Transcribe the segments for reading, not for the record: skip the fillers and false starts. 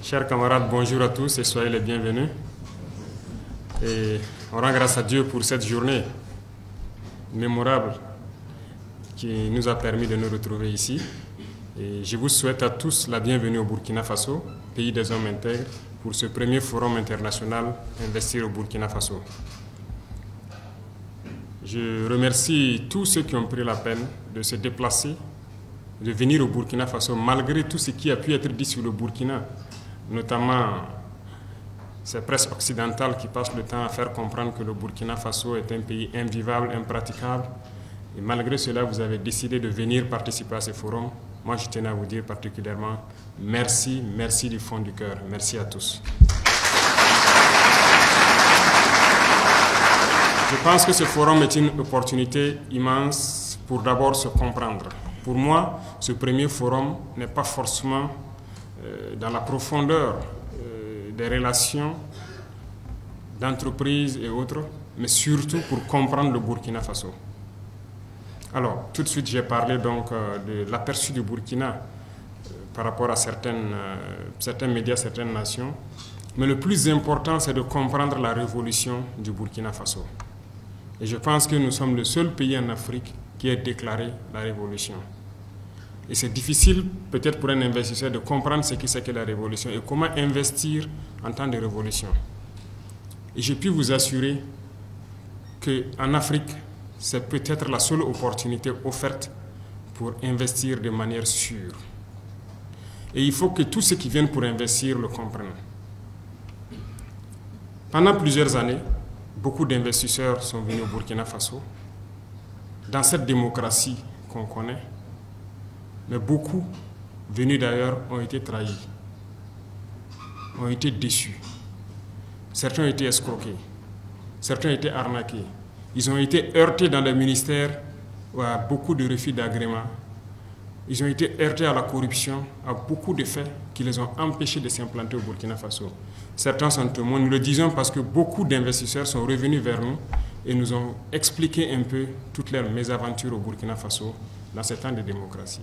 Chers camarades, bonjour à tous et soyez les bienvenus. Et on rend grâce à Dieu pour cette journée mémorable qui nous a permis de nous retrouver ici. Et je vous souhaite à tous la bienvenue au Burkina Faso, pays des hommes intègres, pour ce premier forum international Investir au Burkina Faso. Je remercie tous ceux qui ont pris la peine de se déplacer, de venir au Burkina Faso, malgré tout ce qui a pu être dit sur le Burkina, notamment ces presses occidentales qui passent le temps à faire comprendre que le Burkina Faso est un pays invivable, impraticable. Et malgré cela, vous avez décidé de venir participer à ce forum. Moi, je tenais à vous dire particulièrement merci, merci du fond du cœur. Merci à tous. Je pense que ce forum est une opportunité immense pour d'abord se comprendre. Pour moi, ce premier forum n'est pas forcément dans la profondeur des relations d'entreprise et autres, mais surtout pour comprendre le Burkina Faso. Alors, tout de suite, j'ai parlé donc de l'aperçu du Burkina par rapport à certains médias, certaines nations. Mais le plus important, c'est de comprendre la révolution du Burkina Faso. Et je pense que nous sommes le seul pays en Afrique qui ait déclaré la révolution. Et c'est difficile, peut-être pour un investisseur, de comprendre ce que c'est que la révolution et comment investir en temps de révolution. Et je puis vous assurer qu'en Afrique, c'est peut-être la seule opportunité offerte pour investir de manière sûre. Et il faut que tous ceux qui viennent pour investir le comprennent. Pendant plusieurs années, beaucoup d'investisseurs sont venus au Burkina Faso, dans cette démocratie qu'on connaît, mais beaucoup, venus d'ailleurs, ont été trahis, ont été déçus. Certains ont été escroqués, certains ont été arnaqués. Ils ont été heurtés dans le ministère à beaucoup de refus d'agrément. Ils ont été heurtés à la corruption, à beaucoup de faits qui les ont empêchés de s'implanter au Burkina Faso. Certains sont témoins, nous le disons parce que beaucoup d'investisseurs sont revenus vers nous et nous ont expliqué un peu toutes leurs mésaventures au Burkina Faso dans ces temps de démocratie.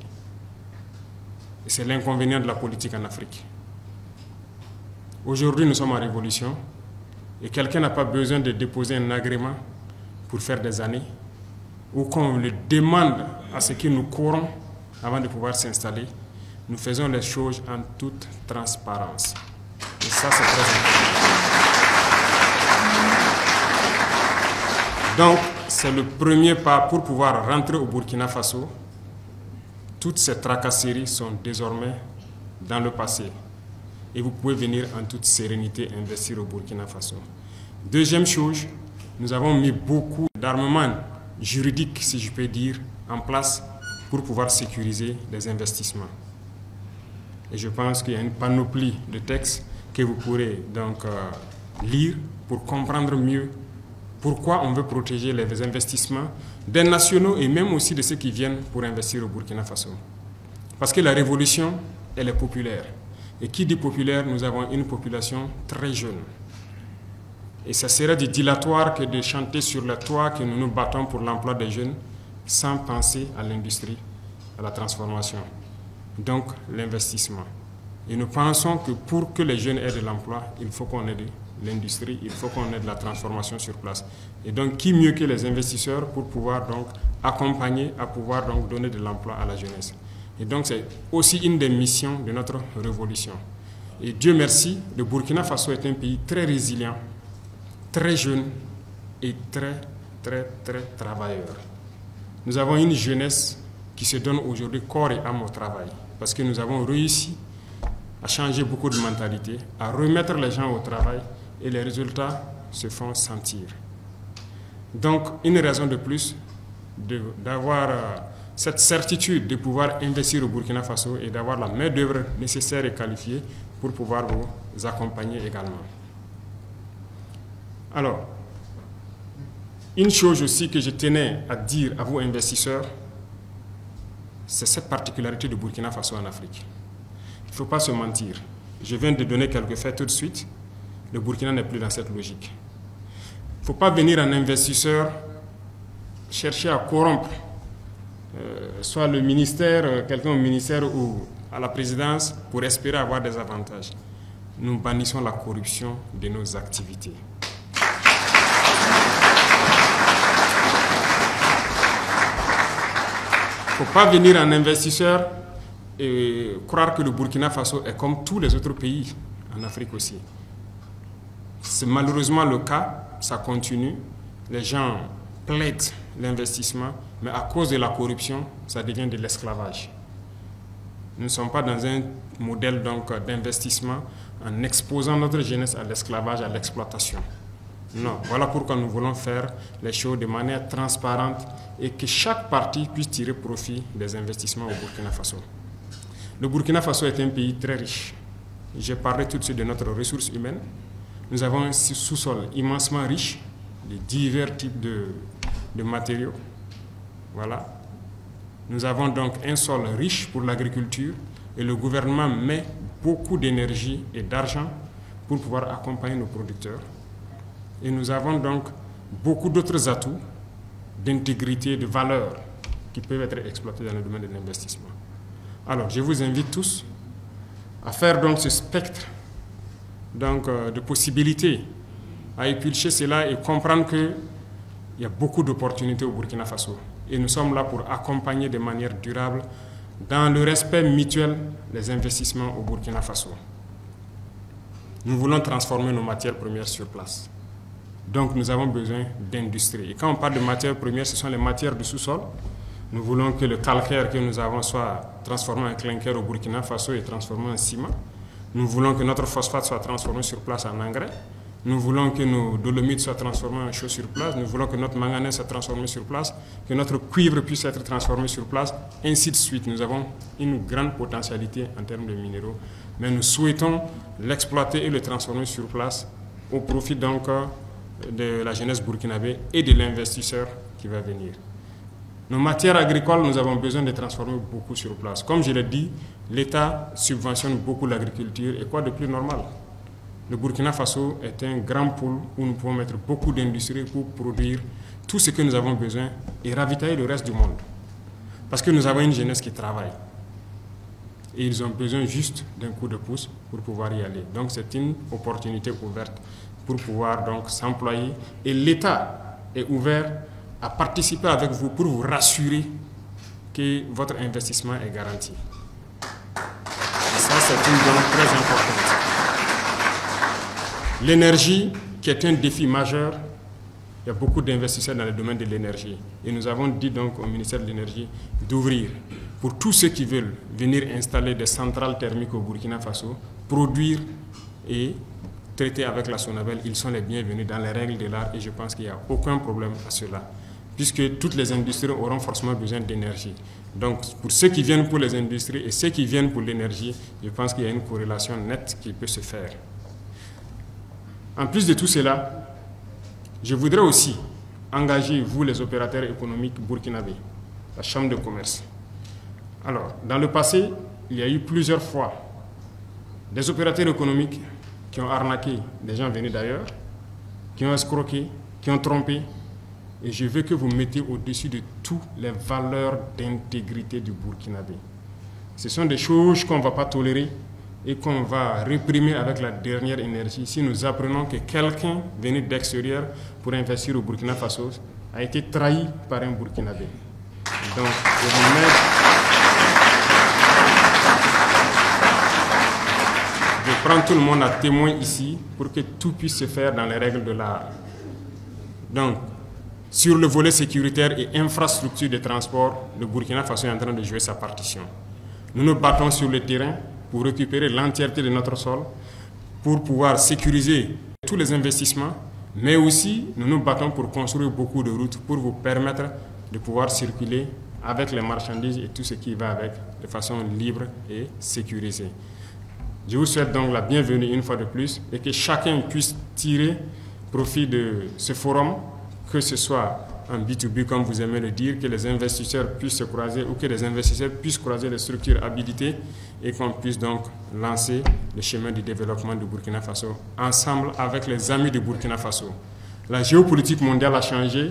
Et c'est l'inconvénient de la politique en Afrique. Aujourd'hui, nous sommes en révolution et quelqu'un n'a pas besoin de déposer un agrément pour faire des années ou qu'on le demande à ce que nous courons avant de pouvoir s'installer. Nous faisons les choses en toute transparence. Et ça, c'est très important. Donc, c'est le premier pas pour pouvoir rentrer au Burkina Faso. Toutes ces tracasseries sont désormais dans le passé. Et vous pouvez venir en toute sérénité investir au Burkina Faso. Deuxième chose, nous avons mis beaucoup d'armements juridiques, si je peux dire, en place pour pouvoir sécuriser les investissements. Et je pense qu'il y a une panoplie de textes que vous pourrez donc lire pour comprendre mieux pourquoi on veut protéger les investissements des nationaux et même aussi de ceux qui viennent pour investir au Burkina Faso. Parce que la révolution, elle est populaire. Et qui dit populaire, nous avons une population très jeune. Et ça serait du dilatoire que de chanter sur le toit que nous nous battons pour l'emploi des jeunes sans penser à l'industrie, à la transformation. Donc, l'investissement. Et nous pensons que pour que les jeunes aient de l'emploi, il faut qu'on ait de l'industrie, il faut qu'on ait de la transformation sur place. Et donc, qui mieux que les investisseurs pour pouvoir donc accompagner, à pouvoir donc donner de l'emploi à la jeunesse. Et donc, c'est aussi une des missions de notre révolution. Et Dieu merci, le Burkina Faso est un pays très résilient, très jeune et très travailleur. Nous avons une jeunesse qui se donne aujourd'hui corps et âme au travail parce que nous avons réussi à changer beaucoup de mentalités, à remettre les gens au travail et les résultats se font sentir. Donc, une raison de plus d'avoir cette certitude de pouvoir investir au Burkina Faso et d'avoir la main-d'œuvre nécessaire et qualifiée pour pouvoir vous accompagner également. Alors, une chose aussi que je tenais à dire à vous investisseurs, c'est cette particularité du Burkina Faso en Afrique. Il ne faut pas se mentir. Je viens de donner quelques faits tout de suite. Le Burkina n'est plus dans cette logique. Il ne faut pas venir en investisseur chercher à corrompre soit le ministère, quelqu'un au ministère ou à la présidence pour espérer avoir des avantages. nous bannissons la corruption de nos activités. Il ne faut pas venir en investisseur et croire que le Burkina Faso est comme tous les autres pays en Afrique aussi. C'est malheureusement le cas, ça continue. Les gens plaident l'investissement, mais à cause de la corruption, ça devient de l'esclavage. Nous ne sommes pas dans un modèle d'investissement en exposant notre jeunesse à l'esclavage, à l'exploitation. Non, voilà pourquoi nous voulons faire les choses de manière transparente et que chaque partie puisse tirer profit des investissements au Burkina Faso. Le Burkina Faso est un pays très riche. J'ai parlé tout de suite de notre ressource humaine. Nous avons un sous-sol immensement riche de divers types de matériaux. Voilà. Nous avons donc un sol riche pour l'agriculture et le gouvernement met beaucoup d'énergie et d'argent pour pouvoir accompagner nos producteurs. Et nous avons donc beaucoup d'autres atouts d'intégrité, de valeur qui peuvent être exploités dans le domaine de l'investissement. Alors, je vous invite tous à faire donc ce spectre de possibilités, à épulcher cela et comprendre qu'il y a beaucoup d'opportunités au Burkina Faso. Et nous sommes là pour accompagner de manière durable, dans le respect mutuel, les investissements au Burkina Faso. Nous voulons transformer nos matières premières sur place. Donc nous avons besoin d'industrie. Et quand on parle de matières premières, ce sont les matières du sous-sol. Nous voulons que le calcaire que nous avons soit transformé en clinker au Burkina Faso et transformé en ciment. Nous voulons que notre phosphate soit transformé sur place en engrais. Nous voulons que nos dolomites soient transformés en chaux sur place. Nous voulons que notre manganèse soit transformé sur place, que notre cuivre puisse être transformé sur place, ainsi de suite. Nous avons une grande potentialité en termes de minéraux, mais nous souhaitons l'exploiter et le transformer sur place au profit donc de la jeunesse burkinabé et de l'investisseur qui va venir. Nos matières agricoles, nous avons besoin de transformer beaucoup sur place. Comme je l'ai dit, l'État subventionne beaucoup l'agriculture. Et quoi de plus normal? Le Burkina Faso est un grand pôle où nous pouvons mettre beaucoup d'industries pour produire tout ce que nous avons besoin et ravitailler le reste du monde. Parce que nous avons une jeunesse qui travaille. Et ils ont besoin juste d'un coup de pouce pour pouvoir y aller. Donc c'est une opportunité ouverte pour pouvoir donc s'employer. Et l'État est ouvert à participer avec vous pour vous rassurer que votre investissement est garanti. Et ça, c'est une donnée très importante. L'énergie, qui est un défi majeur, il y a beaucoup d'investisseurs dans le domaine de l'énergie. Et nous avons dit donc au ministère de l'Énergie d'ouvrir pour tous ceux qui veulent venir installer des centrales thermiques au Burkina Faso, produire et traiter avec la Sonabel. Ils sont les bienvenus dans les règles de l'art et je pense qu'il n'y a aucun problème à cela, puisque toutes les industries auront forcément besoin d'énergie. Donc, pour ceux qui viennent pour les industries et ceux qui viennent pour l'énergie, je pense qu'il y a une corrélation nette qui peut se faire. En plus de tout cela, je voudrais aussi engager, vous les opérateurs économiques burkinabés, la Chambre de commerce. Alors, dans le passé, il y a eu plusieurs fois des opérateurs économiques qui ont arnaqué des gens venus d'ailleurs, qui ont escroqué, qui ont trompé. Et je veux que vous mettiez au-dessus de toutes les valeurs d'intégrité du Burkinabé. Ce sont des choses qu'on ne va pas tolérer et qu'on va réprimer avec la dernière énergie si nous apprenons que quelqu'un venu d'extérieur pour investir au Burkina Faso a été trahi par un Burkinabé. Donc, je prends tout le monde à témoin ici pour que tout puisse se faire dans les règles de l'art. Donc, sur le volet sécuritaire et infrastructure de transport, le Burkina Faso est en train de jouer sa partition. Nous nous battons sur le terrain pour récupérer l'entièreté de notre sol, pour pouvoir sécuriser tous les investissements, mais aussi nous nous battons pour construire beaucoup de routes pour vous permettre de pouvoir circuler avec les marchandises et tout ce qui va avec de façon libre et sécurisée. Je vous souhaite donc la bienvenue une fois de plus et que chacun puisse tirer profit de ce forum, que ce soit en B2B comme vous aimez le dire, que les investisseurs puissent se croiser ou que les investisseurs puissent croiser les structures habilitées et qu'on puisse donc lancer le chemin du développement du Burkina Faso ensemble avec les amis du Burkina Faso. La géopolitique mondiale a changé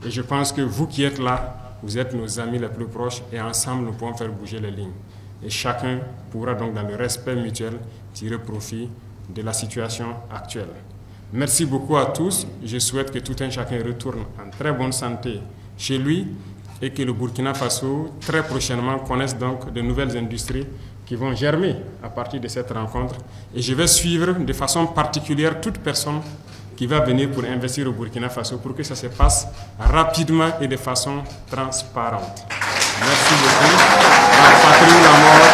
et je pense que vous qui êtes là, vous êtes nos amis les plus proches et ensemble nous pouvons faire bouger les lignes. Et chacun pourra donc dans le respect mutuel tirer profit de la situation actuelle. Merci beaucoup à tous. Je souhaite que tout un chacun retourne en très bonne santé chez lui et que le Burkina Faso, très prochainement, connaisse donc de nouvelles industries qui vont germer à partir de cette rencontre. Et je vais suivre de façon particulière toute personne qui va venir pour investir au Burkina Faso pour que ça se passe rapidement et de façon transparente. Merci beaucoup. La patrie, la mort.